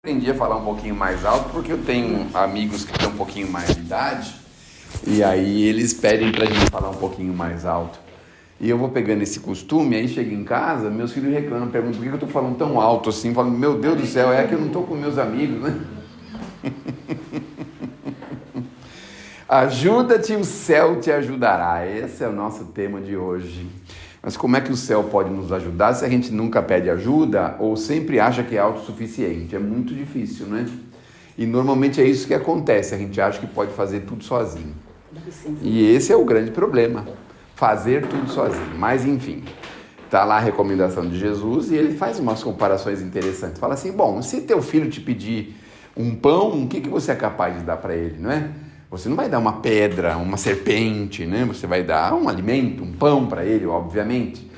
Aprendi a falar um pouquinho mais alto porque eu tenho amigos que têm um pouquinho mais de idade e aí eles pedem pra gente falar um pouquinho mais alto. E eu vou pegando esse costume, aí chego em casa, meus filhos reclamam, perguntam por que eu tô falando tão alto assim, falam, meu Deus do céu, é que eu não tô com meus amigos, né? Ajuda-te, o céu te ajudará. Esse é o nosso tema de hoje. Mas como é que o céu pode nos ajudar se a gente nunca pede ajuda ou sempre acha que é autossuficiente? É muito difícil, né? E normalmente é isso que acontece, a gente acha que pode fazer tudo sozinho. E esse é o grande problema, fazer tudo sozinho. Mas enfim, está lá a recomendação de Jesus e ele faz umas comparações interessantes. Fala assim, bom, se teu filho te pedir um pão, o que você é capaz de dar para ele, não é? Você não vai dar uma pedra, uma serpente, né? Você vai dar um alimento, um pão para ele, obviamente.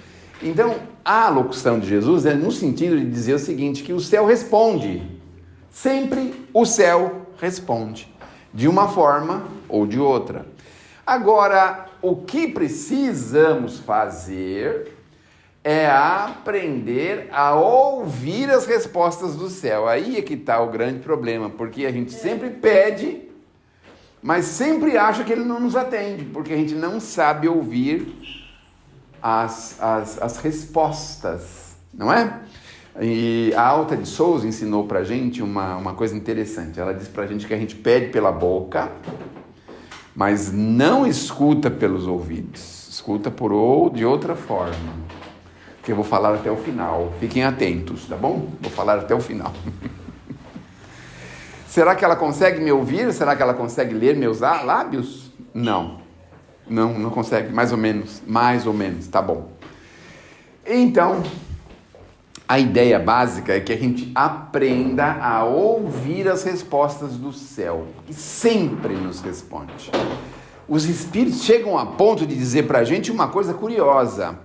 Então, a locução de Jesus é no sentido de dizer o seguinte, que o céu responde. Sempre o céu responde, de uma forma ou de outra. Agora, o que precisamos fazer é aprender a ouvir as respostas do céu. Aí é que está o grande problema, porque a gente sempre pede, mas sempre acha que ele não nos atende, porque a gente não sabe ouvir as respostas, não é? E a Alta de Souza ensinou pra gente uma coisa interessante. Ela disse pra gente que a gente pede pela boca, mas não escuta pelos ouvidos, escuta de outra forma, que eu vou falar até o final. Fiquem atentos, tá bom? Vou falar até o final. Será que ela consegue me ouvir? Será que ela consegue ler meus lábios? Não consegue, mais ou menos, tá bom. Então, a ideia básica é que a gente aprenda a ouvir as respostas do céu, que sempre nos responde. Os espíritos chegam a ponto de dizer pra gente uma coisa curiosa,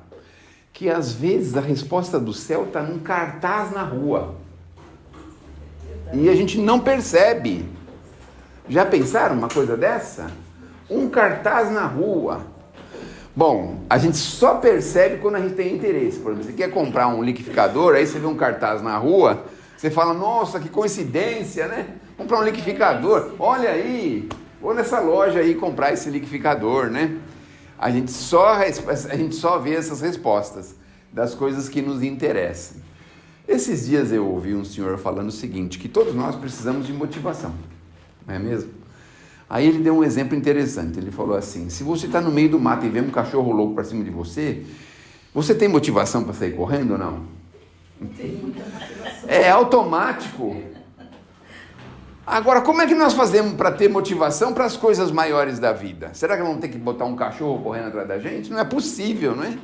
que às vezes a resposta do céu está num cartaz na rua. E a gente não percebe. Já pensaram uma coisa dessa? Um cartaz na rua. Bom, a gente só percebe quando a gente tem interesse. Por exemplo, você quer comprar um liquidificador, aí você vê um cartaz na rua, você fala, nossa, que coincidência, né? Comprar um liquidificador, olha aí, vou nessa loja aí comprar esse liquidificador, né? A gente só vê essas respostas das coisas que nos interessam. Esses dias eu ouvi um senhor falando o seguinte, que todos nós precisamos de motivação, não é mesmo? Aí ele deu um exemplo interessante, ele falou assim, se você está no meio do mato e vê um cachorro louco para cima de você, você tem motivação para sair correndo ou não? Tem muita motivação. É automático. Agora, como é que nós fazemos para ter motivação para as coisas maiores da vida? Será que vamos ter que botar um cachorro correndo atrás da gente? Não é possível, não é?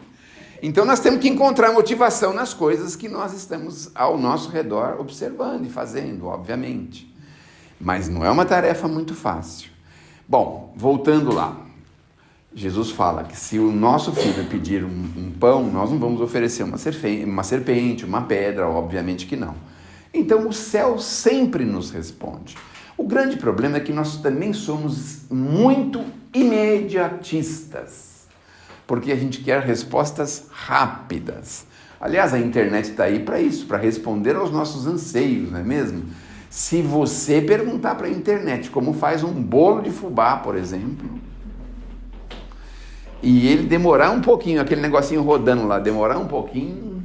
Então nós temos que encontrar motivação nas coisas que nós estamos ao nosso redor observando e fazendo, obviamente. Mas não é uma tarefa muito fácil. Bom, voltando lá. Jesus fala que se o nosso filho pedir um pão, nós não vamos oferecer uma serpente, uma pedra, obviamente que não. Então o céu sempre nos responde. O grande problema é que nós também somos muito imediatistas. Porque a gente quer respostas rápidas. Aliás, a internet está aí para isso, para responder aos nossos anseios, não é mesmo? Se você perguntar para a internet como faz um bolo de fubá, por exemplo, e ele demorar um pouquinho, aquele negocinho rodando lá, demorar um pouquinho,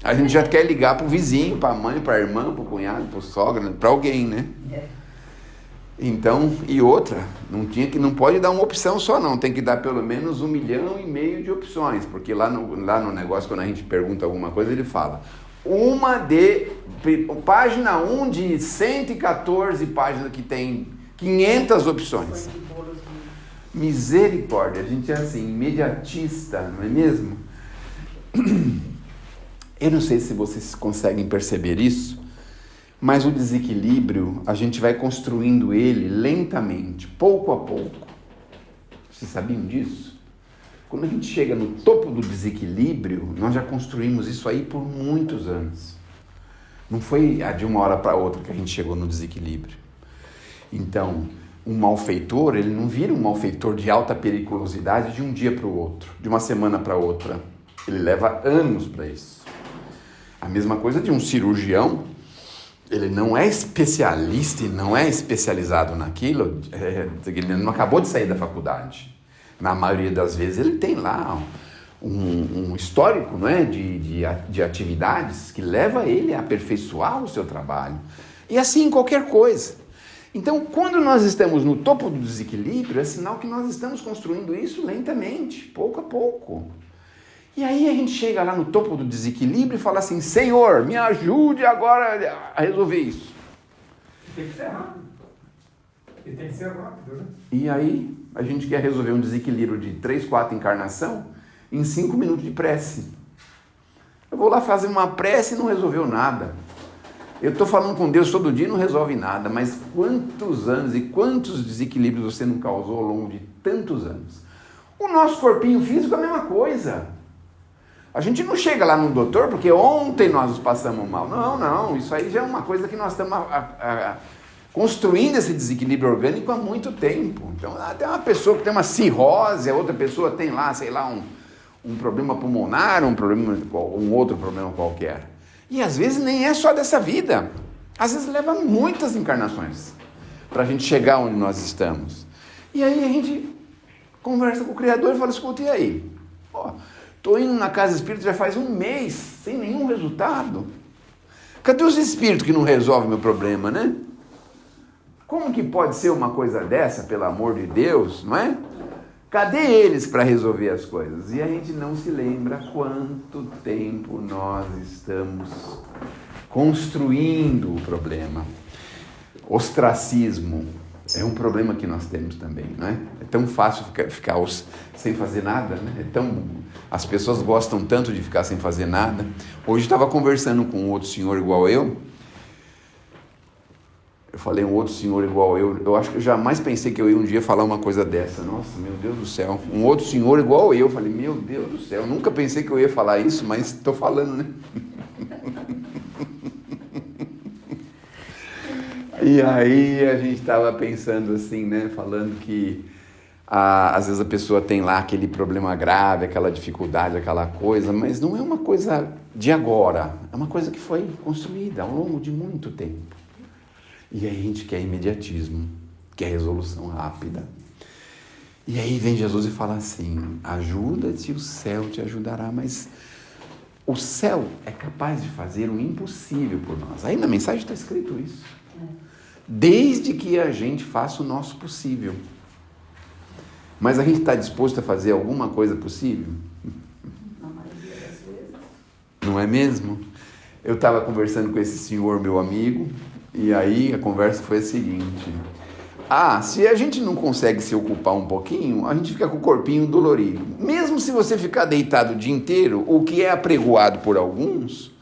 a gente já quer ligar para o vizinho, para a mãe, para a irmã, para o cunhado, para o sogro, para alguém, né? Então, e outra, não pode dar uma opção só não, tem que dar pelo menos 1,5 milhão de opções, porque lá no negócio, quando a gente pergunta alguma coisa, ele fala, página 1 de 114 páginas que tem 500 opções. Misericórdia, a gente é assim, imediatista, não é mesmo? Eu não sei se vocês conseguem perceber isso, mas o desequilíbrio, a gente vai construindo ele lentamente, pouco a pouco. Vocês sabiam disso? Quando a gente chega no topo do desequilíbrio, nós já construímos isso aí por muitos anos. Não foi de uma hora para outra que a gente chegou no desequilíbrio. Então, um malfeitor, ele não vira um malfeitor de alta periculosidade de um dia para o outro, de uma semana para outra. Ele leva anos para isso. A mesma coisa de um cirurgião, ele não é especialista e não é especializado naquilo, ele não acabou de sair da faculdade. Na maioria das vezes ele tem lá um histórico, não é? de atividades que leva ele a aperfeiçoar o seu trabalho. E assim qualquer coisa. Então, quando nós estamos no topo do desequilíbrio, é sinal que nós estamos construindo isso lentamente, pouco a pouco. E aí a gente chega lá no topo do desequilíbrio e fala assim, Senhor, me ajude agora a resolver isso. Tem que ser rápido. E tem que ser rápido, né? E aí a gente quer resolver um desequilíbrio de 3, 4 encarnação em 5 minutos de prece. Eu vou lá fazer uma prece e não resolveu nada. Eu estou falando com Deus todo dia e não resolve nada, mas quantos anos e quantos desequilíbrios você não causou ao longo de tantos anos? O nosso corpinho físico é a mesma coisa. A gente não chega lá no doutor porque ontem nós nos passamos mal. Não, isso aí já é uma coisa que nós estamos construindo esse desequilíbrio orgânico há muito tempo. Então, até uma pessoa que tem uma cirrose, a outra pessoa tem lá, sei lá, um problema pulmonar, um outro problema qualquer. E às vezes nem é só dessa vida. Às vezes leva muitas encarnações para a gente chegar onde nós estamos. E aí a gente conversa com o Criador e fala, escuta, e aí? Estou indo na casa espírita já faz um mês, sem nenhum resultado. Cadê os espíritos que não resolvem meu problema, né? Como que pode ser uma coisa dessa, pelo amor de Deus, não é? Cadê eles para resolver as coisas? E a gente não se lembra quanto tempo nós estamos construindo o problema. Ostracismo é um problema que nós temos também, não é? É tão fácil ficar sem fazer nada, né? As pessoas gostam tanto de ficar sem fazer nada. Hoje eu estava conversando com um outro senhor igual eu. Eu falei um outro senhor igual eu acho que eu jamais pensei que eu ia um dia falar uma coisa dessa. Nossa, meu Deus do céu, um outro senhor igual eu falei, meu Deus do céu, nunca pensei que eu ia falar isso, mas estou falando, né? E aí a gente estava pensando assim, né, falando que às vezes a pessoa tem lá aquele problema grave, aquela dificuldade, aquela coisa, mas não é uma coisa de agora, é uma coisa que foi construída ao longo de muito tempo. E aí a gente quer imediatismo, quer resolução rápida. E aí vem Jesus e fala assim, ajuda-te, o céu te ajudará, mas o céu é capaz de fazer o impossível por nós. Aí na mensagem está escrito isso. Desde que a gente faça o nosso possível. Mas a gente está disposto a fazer alguma coisa possível? Na maioria das vezes. Não é mesmo? Eu estava conversando com esse senhor, meu amigo, e aí a conversa foi a seguinte: se a gente não consegue se ocupar um pouquinho, a gente fica com o corpinho dolorido. Mesmo se você ficar deitado o dia inteiro, o que é apregoado por alguns,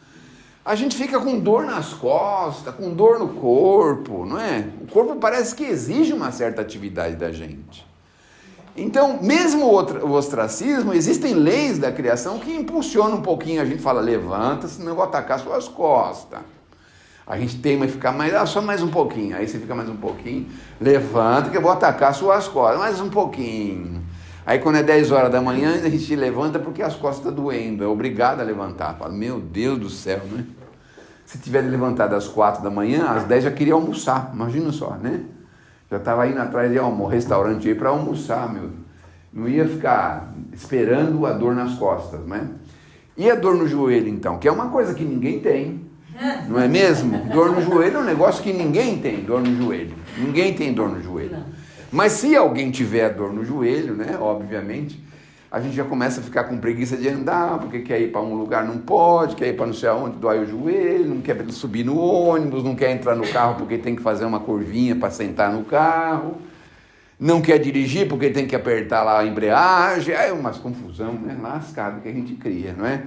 a gente fica com dor nas costas, com dor no corpo, não é? O corpo parece que exige uma certa atividade da gente. Então, mesmo o ostracismo, existem leis da criação que impulsionam um pouquinho. A gente fala, levanta, senão eu vou atacar suas costas. A gente teima em ficar só mais um pouquinho. Aí você fica mais um pouquinho, levanta que eu vou atacar suas costas, mais um pouquinho. Aí quando é 10 horas da manhã, a gente levanta porque as costas estão doendo, é obrigado a levantar. Fala, meu Deus do céu, né? Se tivesse levantado às 4 da manhã, às 10 já queria almoçar, imagina só, né? Já estava indo atrás de um restaurante aí para almoçar, meu. Não ia ficar esperando a dor nas costas, né? E a dor no joelho, então? Que é uma coisa que ninguém tem, não é mesmo? Dor no joelho é um negócio que ninguém tem, dor no joelho. Ninguém tem dor no joelho. Mas se alguém tiver dor no joelho, né, obviamente, a gente já começa a ficar com preguiça de andar, porque quer ir para um lugar, não pode, quer ir para não sei aonde, dói o joelho, não quer subir no ônibus, não quer entrar no carro porque tem que fazer uma curvinha para sentar no carro, não quer dirigir porque tem que apertar lá a embreagem, é uma confusão, né, lascada que a gente cria, não é?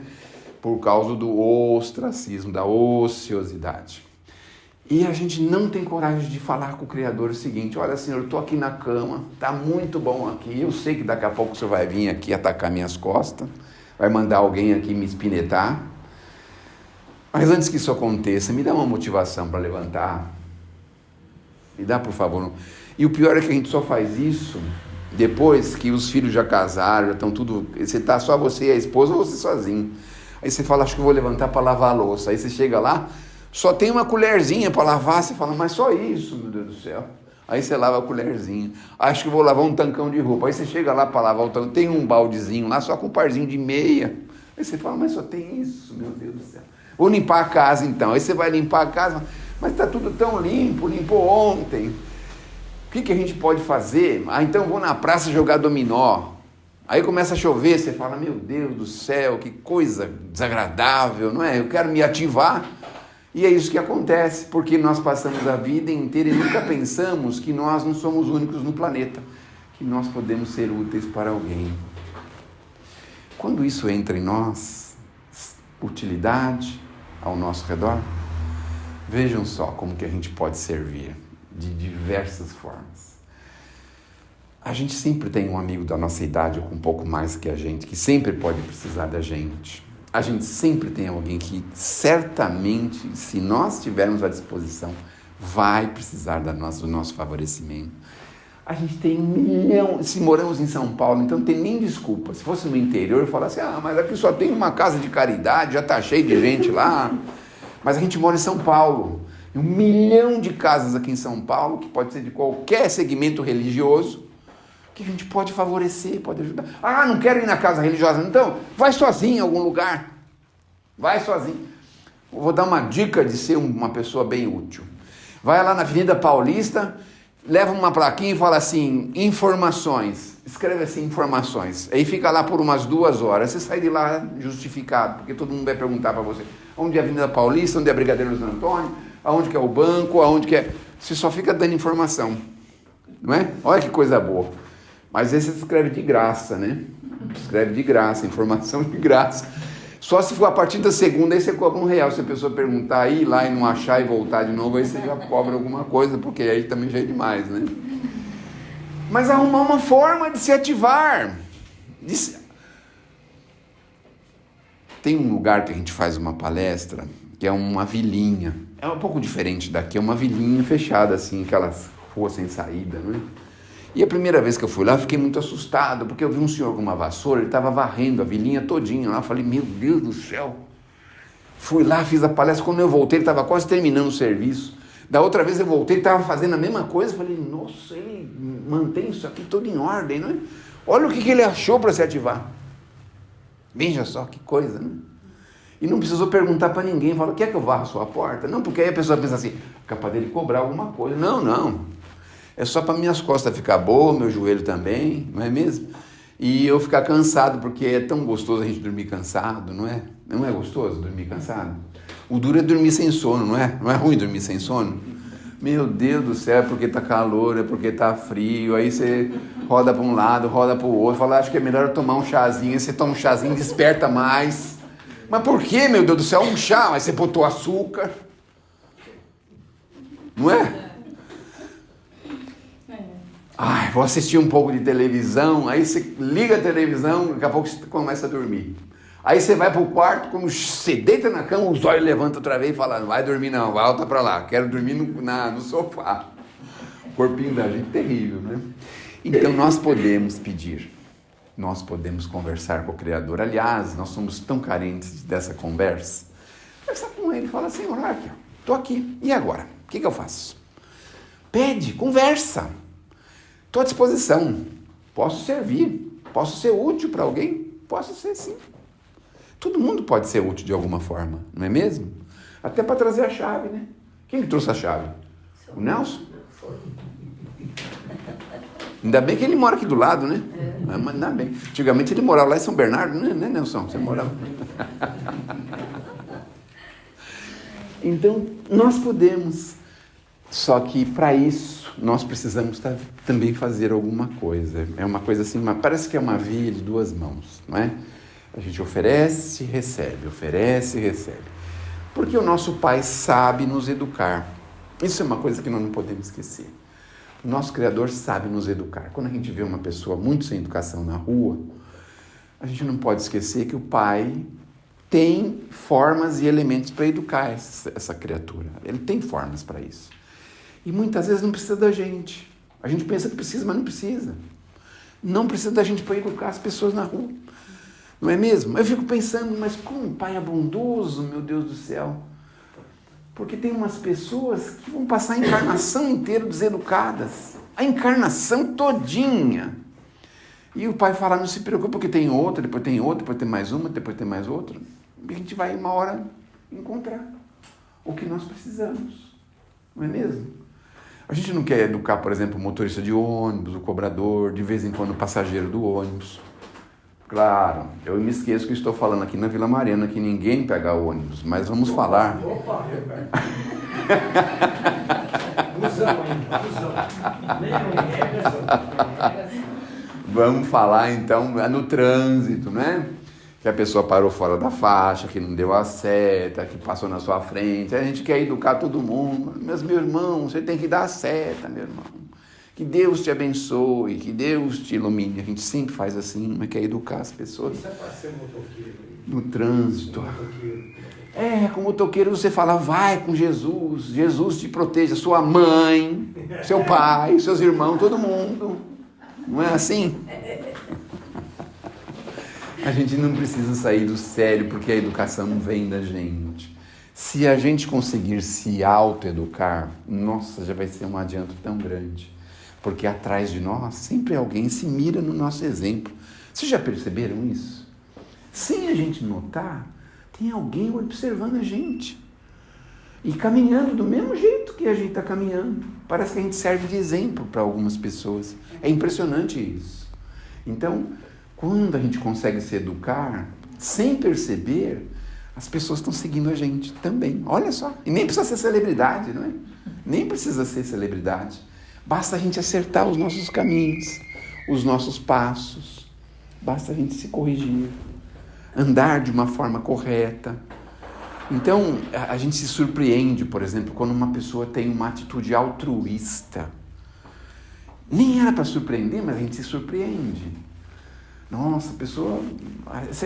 Por causa do ostracismo, da ociosidade. E a gente não tem coragem de falar com o Criador o seguinte: olha, Senhor, eu estou aqui na cama, está muito bom aqui, eu sei que daqui a pouco o Senhor vai vir aqui atacar minhas costas, vai mandar alguém aqui me espinetar, mas antes que isso aconteça, me dá uma motivação para levantar, me dá, por favor. E o pior é que a gente só faz isso depois que os filhos já casaram, já estão tudo, você está só você e a esposa ou você sozinho. Aí você fala, acho que eu vou levantar para lavar a louça. Aí você chega lá, só tem uma colherzinha para lavar. Você fala, mas só isso, meu Deus do céu. Aí você lava a colherzinha. Acho que eu vou lavar um tancão de roupa. Aí você chega lá para lavar o tancão, tem um baldezinho lá, só com um parzinho de meia. Aí você fala, mas só tem isso, meu Deus do céu. Vou limpar a casa então. Aí você vai limpar a casa, mas está tudo tão limpo, limpou ontem. O que a gente pode fazer? Então vou na praça jogar dominó. Aí começa a chover, você fala, meu Deus do céu, que coisa desagradável, não é? Eu quero me ativar. E é isso que acontece, porque nós passamos a vida inteira e nunca pensamos que nós não somos únicos no planeta, que nós podemos ser úteis para alguém. Quando isso entra em nós, utilidade ao nosso redor, vejam só como que a gente pode servir de diversas formas. A gente sempre tem um amigo da nossa idade ou com um pouco mais que a gente, que sempre pode precisar da gente. A gente sempre tem alguém que certamente, se nós tivermos à disposição, vai precisar do nosso favorecimento. A gente tem 1 milhão, se moramos em São Paulo, então não tem nem desculpa. Se fosse no interior, eu falasse, mas aqui só tem uma casa de caridade, já está cheio de gente lá. Mas a gente mora em São Paulo. 1 milhão de casas aqui em São Paulo, que pode ser de qualquer segmento religioso, que a gente pode favorecer, pode ajudar. Não quero ir na casa religiosa, então vai sozinho em algum lugar. Vai sozinho. Eu vou dar uma dica de ser uma pessoa bem útil. Vai lá na Avenida Paulista, leva uma plaquinha e fala assim, informações. Escreve assim, informações. Aí fica lá por umas 2 horas. Você sai de lá justificado, porque todo mundo vai perguntar para você. Onde é a Avenida Paulista, onde é a Brigadeiro Luiz Antônio, aonde que é o banco, aonde que é... Você só fica dando informação. Não é? Olha que coisa boa. Mas esse você escreve de graça, né? Escreve de graça, informação de graça. Só se for a partir da segunda, aí você cobra R$1. Se a pessoa perguntar, ir lá e não achar e voltar de novo, aí você já cobra alguma coisa, porque aí também já é demais, né? Mas arrumar uma forma de se ativar. Tem um lugar que a gente faz uma palestra, que é uma vilinha. É um pouco diferente daqui, é uma vilinha fechada, assim, aquelas ruas sem saída, não é? E a primeira vez que eu fui lá, eu fiquei muito assustado, porque eu vi um senhor com uma vassoura, ele estava varrendo a vilinha todinha lá. Eu falei, meu Deus do céu. Fui lá, fiz a palestra. Quando eu voltei, ele estava quase terminando o serviço. Da outra vez eu voltei, ele estava fazendo a mesma coisa. Eu falei, nossa, ele mantém isso aqui tudo em ordem, não é? Olha o que ele achou para se ativar. Veja só que coisa, né? E não precisou perguntar para ninguém. Falou, quer que eu varra a sua porta? Não, porque aí a pessoa pensa assim, capaz dele cobrar alguma coisa. Não. É só para minhas costas ficar boa, meu joelho também, não é mesmo? E eu ficar cansado, porque é tão gostoso a gente dormir cansado, não é? Não é gostoso dormir cansado? O duro é dormir sem sono, não é? Não é ruim dormir sem sono? Meu Deus do céu, é porque tá calor, é porque tá frio, aí você roda para um lado, roda para o outro, fala, acho que é melhor eu tomar um chazinho, aí você toma um chazinho, desperta mais. Mas por que, meu Deus do céu, um chá? Mas você botou açúcar. Não é? Vou assistir um pouco de televisão, aí você liga a televisão, daqui a pouco você começa a dormir. Aí você vai para o quarto, quando você deita na cama, os olhos levantam outra vez e fala, não vai dormir não, volta para lá, quero dormir no sofá. O corpinho da gente é terrível, né? Então nós podemos pedir, nós podemos conversar com o Criador. Aliás, nós somos tão carentes dessa conversa. Conversa com ele, fala, Senhor, aqui, estou aqui, e agora? O que eu faço? Pede, conversa. Estou à disposição, posso servir, posso ser útil para alguém, posso ser sim. Todo mundo pode ser útil de alguma forma, não é mesmo? Até para trazer a chave, né? Quem que trouxe a chave? O Nelson? Ainda bem que ele mora aqui do lado, né? Mas ainda bem. Antigamente ele morava lá em São Bernardo, né, Nelson? Você morava. Então, nós podemos. Só que para isso, nós precisamos também fazer alguma coisa. É uma coisa assim, parece que é uma via de 2 mãos, não é? A gente oferece e recebe, oferece e recebe. Porque o nosso Pai sabe nos educar. Isso é uma coisa que nós não podemos esquecer. O nosso Criador sabe nos educar. Quando a gente vê uma pessoa muito sem educação na rua, a gente não pode esquecer que o Pai tem formas e elementos para educar essa criatura. Ele tem formas para isso. E muitas vezes não precisa da gente. A gente pensa que precisa, mas não precisa. Não precisa da gente para educar as pessoas na rua. Não é mesmo? Eu fico pensando, mas como o Pai é bondoso, meu Deus do céu. Porque tem umas pessoas que vão passar a encarnação inteira deseducadas. A encarnação todinha. E o Pai fala, não se preocupe, porque tem outra, depois tem outra, depois tem mais uma, depois tem mais outra. E a gente vai uma hora encontrar o que nós precisamos. Não é mesmo? A gente não quer educar, por exemplo, o motorista de ônibus, o cobrador, de vez em quando o passageiro do ônibus. Claro, eu me esqueço que estou falando aqui na Vila Mariana que ninguém pega ônibus, mas vamos falar. Opa, eu pego. Busão ainda, busão. Nem é busão. Vamos falar então no trânsito, né? Que a pessoa parou fora da faixa, que não deu a seta, que passou na sua frente. A gente quer educar todo mundo. Mas, meu irmão, você tem que dar a seta, meu irmão. Que Deus te abençoe, que Deus te ilumine. A gente sempre faz assim, mas quer educar as pessoas. Isso é para ser motoqueiro. No trânsito. Motoqueiro. Com motoqueiro você fala, vai com Jesus, Jesus te proteja, sua mãe, seu pai, seus irmãos, todo mundo. Não é assim? A gente não precisa sair do sério, porque a educação vem da gente. Se a gente conseguir se autoeducar, nossa, já vai ser um adianto tão grande. Porque atrás de nós, sempre alguém se mira no nosso exemplo. Vocês já perceberam isso? Sem a gente notar, tem alguém observando a gente. E caminhando do mesmo jeito que a gente está caminhando. Parece que a gente serve de exemplo para algumas pessoas. É impressionante isso. Então, quando a gente consegue se educar, sem perceber, as pessoas estão seguindo a gente também. Olha só. E nem precisa ser celebridade, não é? Nem precisa ser celebridade. Basta a gente acertar os nossos caminhos, os nossos passos. Basta a gente se corrigir. Andar de uma forma correta. Então, a gente se surpreende, por exemplo, quando uma pessoa tem uma atitude altruísta. Nem era para surpreender, mas a gente se surpreende. Nossa, a pessoa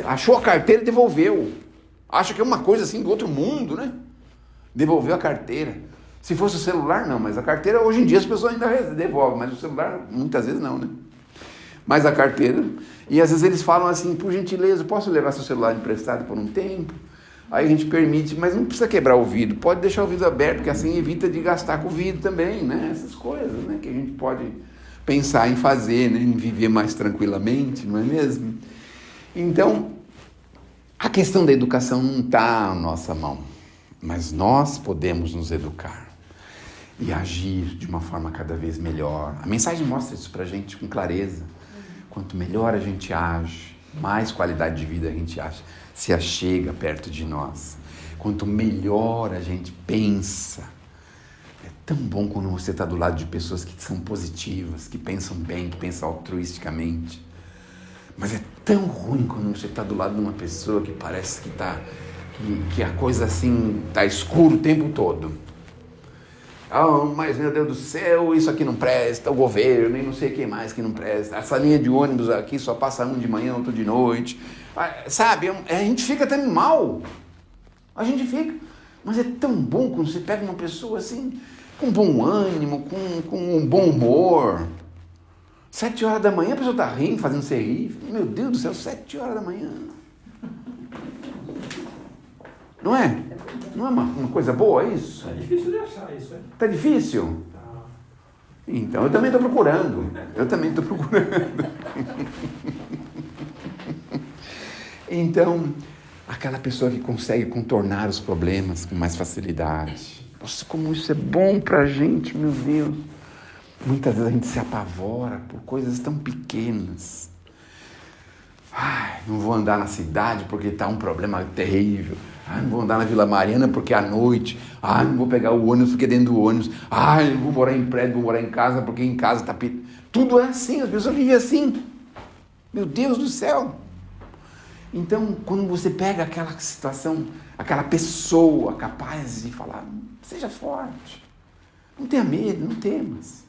achou a carteira e devolveu. Acha que é uma coisa assim do outro mundo, né? Devolveu a carteira. Se fosse o celular, não, mas a carteira, hoje em dia as pessoas ainda devolvem, mas o celular, muitas vezes não, né? Mas a carteira, e às vezes eles falam assim, por gentileza, posso levar seu celular emprestado por um tempo? Aí a gente permite, mas não precisa quebrar o vidro, pode deixar o vidro aberto, porque assim evita de gastar com o vidro também, né? Essas coisas, né? Que a gente pode pensar em fazer, né? Em viver mais tranquilamente, não é mesmo? Então, a questão da educação não está na nossa mão, mas nós podemos nos educar e agir de uma forma cada vez melhor. A mensagem mostra isso pra gente com clareza. Quanto melhor a gente age, mais qualidade de vida a gente acha, se achega perto de nós. Quanto melhor a gente pensa. É tão bom quando você está do lado de pessoas que são positivas, que pensam bem, que pensam altruisticamente. Mas é tão ruim quando você está do lado de uma pessoa que parece que a coisa assim está escura o tempo todo. Mas meu Deus do céu, isso aqui não presta, o governo e não sei quem mais que não presta. Essa linha de ônibus aqui só passa um de manhã, outro de noite. Sabe, a gente fica até mal. A gente fica. Mas é tão bom quando você pega uma pessoa assim, com bom ânimo, com um bom humor. 7 horas da manhã a pessoa está rindo, fazendo você rir. Meu Deus do céu, 7 horas da manhã. Não é? Não é uma coisa boa isso? É difícil de achar isso, hein? Tá difícil? Tá. Então, eu também estou procurando. Então, aquela pessoa que consegue contornar os problemas com mais facilidade. Nossa, como isso é bom pra gente, meu Deus. Muitas vezes a gente se apavora por coisas tão pequenas. Não vou andar na cidade porque está um problema terrível. Não vou andar na Vila Mariana porque é à noite. Não vou pegar o ônibus porque é dentro do ônibus. Não vou morar em prédio, vou morar em casa porque em casa está... Tudo é assim, as pessoas vivem assim. Meu Deus do céu. Então, quando você pega aquela situação, aquela pessoa capaz de falar, seja forte. Não tenha medo, não temas.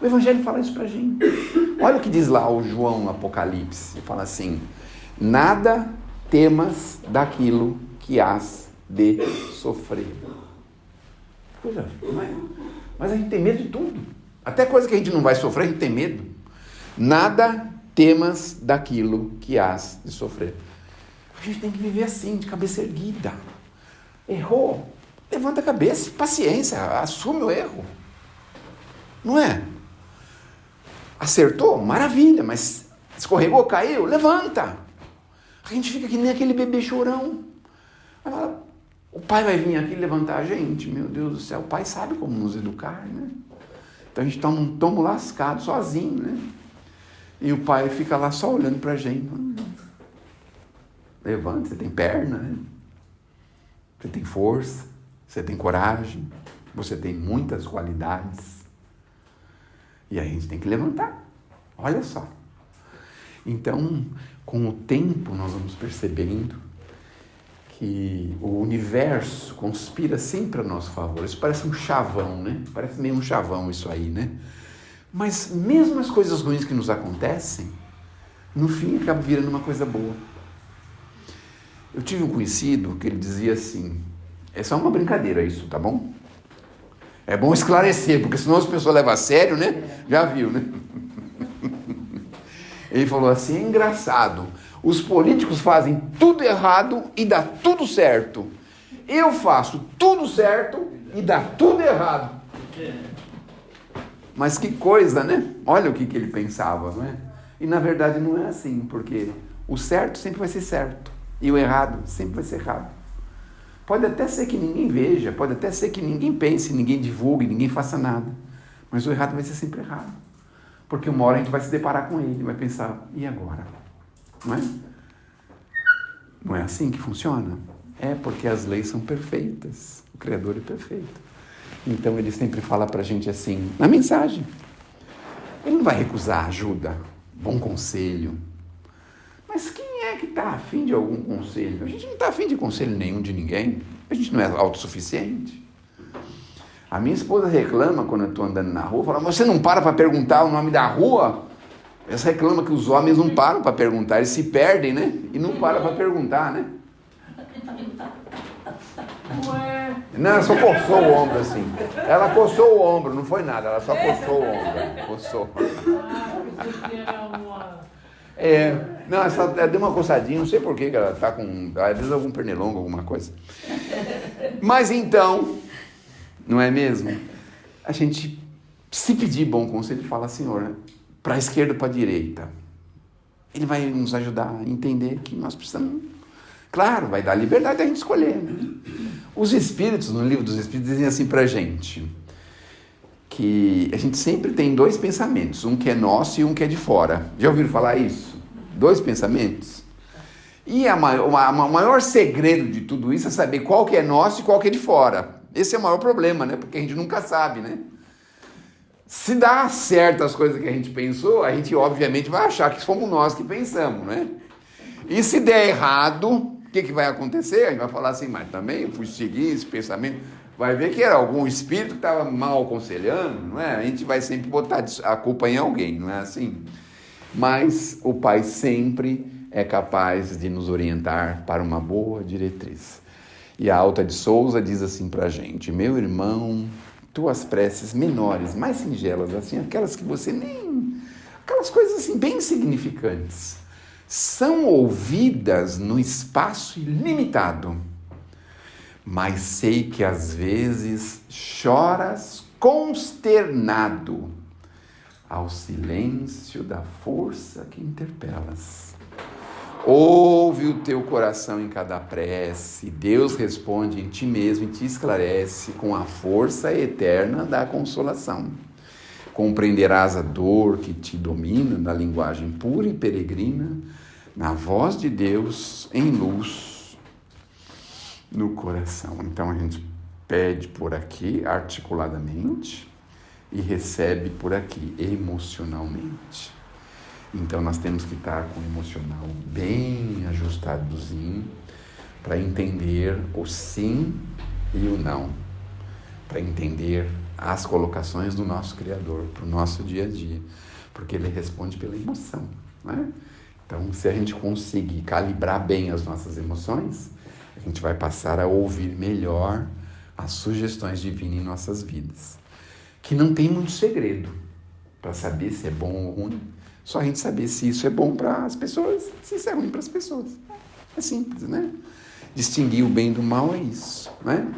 O Evangelho fala isso pra gente. Olha o que diz lá o João Apocalipse. Ele fala assim, nada temas daquilo que hás de sofrer. Coisa, não é? Mas a gente tem medo de tudo. Até coisa que a gente não vai sofrer, a gente tem medo. Nada temas daquilo que hás de sofrer. A gente tem que viver assim, de cabeça erguida. Errou, levanta a cabeça, paciência, assume o erro. Não é? Acertou? Maravilha, mas escorregou, caiu? Levanta. A gente fica que nem aquele bebê chorão. O pai vai vir aqui levantar a gente? Meu Deus do céu, o pai sabe como nos educar, né? Então a gente toma um tombo lascado sozinho, né? E o pai fica lá só olhando pra gente. Levanta, você tem perna, né? Você tem força, você tem coragem, você tem muitas qualidades. E aí a gente tem que levantar. Olha só. Então, com o tempo, nós vamos percebendo que o universo conspira sempre a nosso favor. Isso parece um chavão, né? Parece meio um chavão isso aí, né? Mas mesmo as coisas ruins que nos acontecem, no fim acaba virando uma coisa boa. Eu tive um conhecido que ele dizia assim, é só uma brincadeira isso, tá bom? É bom esclarecer, porque senão as pessoas levam a sério, né? Já viu, né? Ele falou assim, é engraçado, os políticos fazem tudo errado e dá tudo certo. Eu faço tudo certo e dá tudo errado. Mas que coisa, né? Olha o que ele pensava, não é? E na verdade não é assim, porque o certo sempre vai ser certo e o errado sempre vai ser errado. Pode até ser que ninguém veja, pode até ser que ninguém pense, ninguém divulgue, ninguém faça nada. Mas o errado vai ser sempre errado. Porque uma hora a gente vai se deparar com ele, vai pensar, e agora? Não é? Não é assim que funciona? É porque as leis são perfeitas. O Criador é perfeito. Então ele sempre fala pra gente assim, na mensagem. Ele não vai recusar ajuda, bom conselho. Mas quem é que está afim de algum conselho? A gente não está afim de conselho nenhum de ninguém. A gente não é autossuficiente. A minha esposa reclama quando eu estou andando na rua, fala, você não para perguntar o nome da rua? Eles reclamam que os homens não param para perguntar, eles se perdem, né? E não param para perguntar, né? Não, ela só coçou o ombro assim. Ela coçou o ombro, não foi nada, ela só coçou o ombro. Coçou. Não, ela deu uma coçadinha, não sei por que ela está com, às vezes algum pernilongo, alguma coisa. Mas então, não é mesmo? A gente, se pedir bom conselho, fala, Senhor, para a esquerda ou para a direita. Ele vai nos ajudar a entender que nós precisamos, claro, vai dar liberdade a gente escolher, né? Os Espíritos, no livro dos Espíritos, dizem assim para a gente, que a gente sempre tem dois pensamentos, um que é nosso e um que é de fora. Já ouviram falar isso? Dois pensamentos? E o maior segredo de tudo isso é saber qual que é nosso e qual que é de fora. Esse é o maior problema, né? Porque a gente nunca sabe, né? Se dá certo as coisas que a gente pensou, a gente obviamente vai achar que fomos nós que pensamos, né? E se der errado, o que vai acontecer? A gente vai falar assim, mas também eu fui seguir esse pensamento. Vai ver que era algum espírito que estava mal aconselhando, não é? A gente vai sempre botar a culpa em alguém, não é assim? Mas o Pai sempre é capaz de nos orientar para uma boa diretriz. E a Alta de Souza diz assim para a gente, meu irmão, tuas preces menores, mais singelas, assim, aquelas que você nem... aquelas coisas assim bem insignificantes, são ouvidas no espaço ilimitado. Mas sei que às vezes choras consternado ao silêncio da força que interpelas. Ouve o teu coração em cada prece, Deus responde em ti mesmo e te esclarece com a força eterna da consolação. Compreenderás a dor que te domina na linguagem pura e peregrina, na voz de Deus em luz no coração. Então a gente pede por aqui articuladamente e recebe por aqui emocionalmente. Então nós temos que estar com o emocional bem ajustadozinho para entender o sim e o não, para entender as colocações do nosso Criador para o nosso dia a dia, porque Ele responde pela emoção, né? Então, se a gente conseguir calibrar bem as nossas emoções, a gente vai passar a ouvir melhor as sugestões divinas em nossas vidas, que não tem muito segredo para saber se é bom ou ruim, só a gente saber se isso é bom para as pessoas, se isso é ruim para as pessoas. É simples, né? Distinguir o bem do mal é isso, né?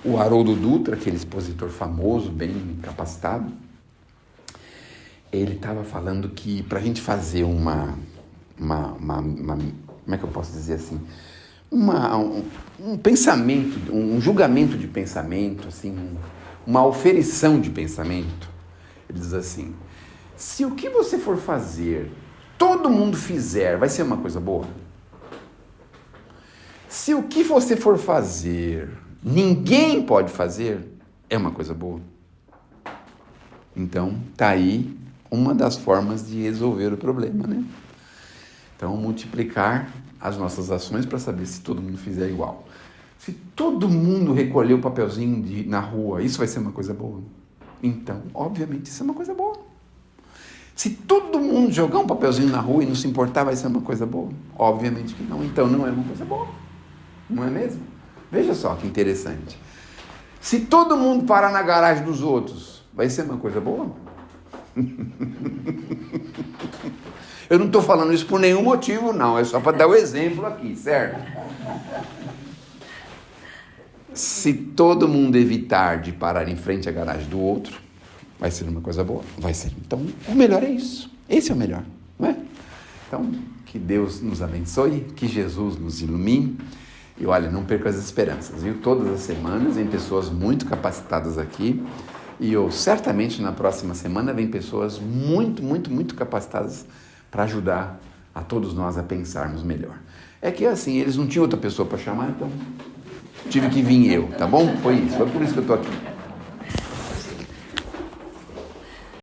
O Haroldo Dutra, aquele expositor famoso, bem capacitado, ele estava falando que para a gente fazer como é que eu posso dizer assim, um pensamento, um julgamento de pensamento, assim, uma auferição de pensamento, ele diz assim, se o que você for fazer, todo mundo fizer, vai ser uma coisa boa? Se o que você for fazer, ninguém pode fazer, é uma coisa boa? Então, tá aí uma das formas de resolver o problema, né? Então, multiplicar as nossas ações para saber se todo mundo fizer igual. Se todo mundo recolher o papelzinho na rua, isso vai ser uma coisa boa? Então, obviamente, isso é uma coisa boa. Se todo mundo jogar um papelzinho na rua e não se importar, vai ser uma coisa boa? Obviamente que não. Então, não é uma coisa boa. Não é mesmo? Veja só que interessante. Se todo mundo parar na garagem dos outros, vai ser uma coisa boa? Eu não estou falando isso por nenhum motivo, não. É só para dar o exemplo aqui, certo? Se todo mundo evitar de parar em frente à garagem do outro, vai ser uma coisa boa? Vai ser. Então, o melhor é isso. Esse é o melhor, não é? Então, que Deus nos abençoe, que Jesus nos ilumine. E olha, não perca as esperanças, viu? Todas as semanas vem pessoas muito capacitadas aqui. E eu certamente na próxima semana vem pessoas muito capacitadas para ajudar a todos nós a pensarmos melhor. É que assim, eles não tinham outra pessoa para chamar, então tive que vir eu, tá bom? Foi isso, foi por isso que eu estou aqui.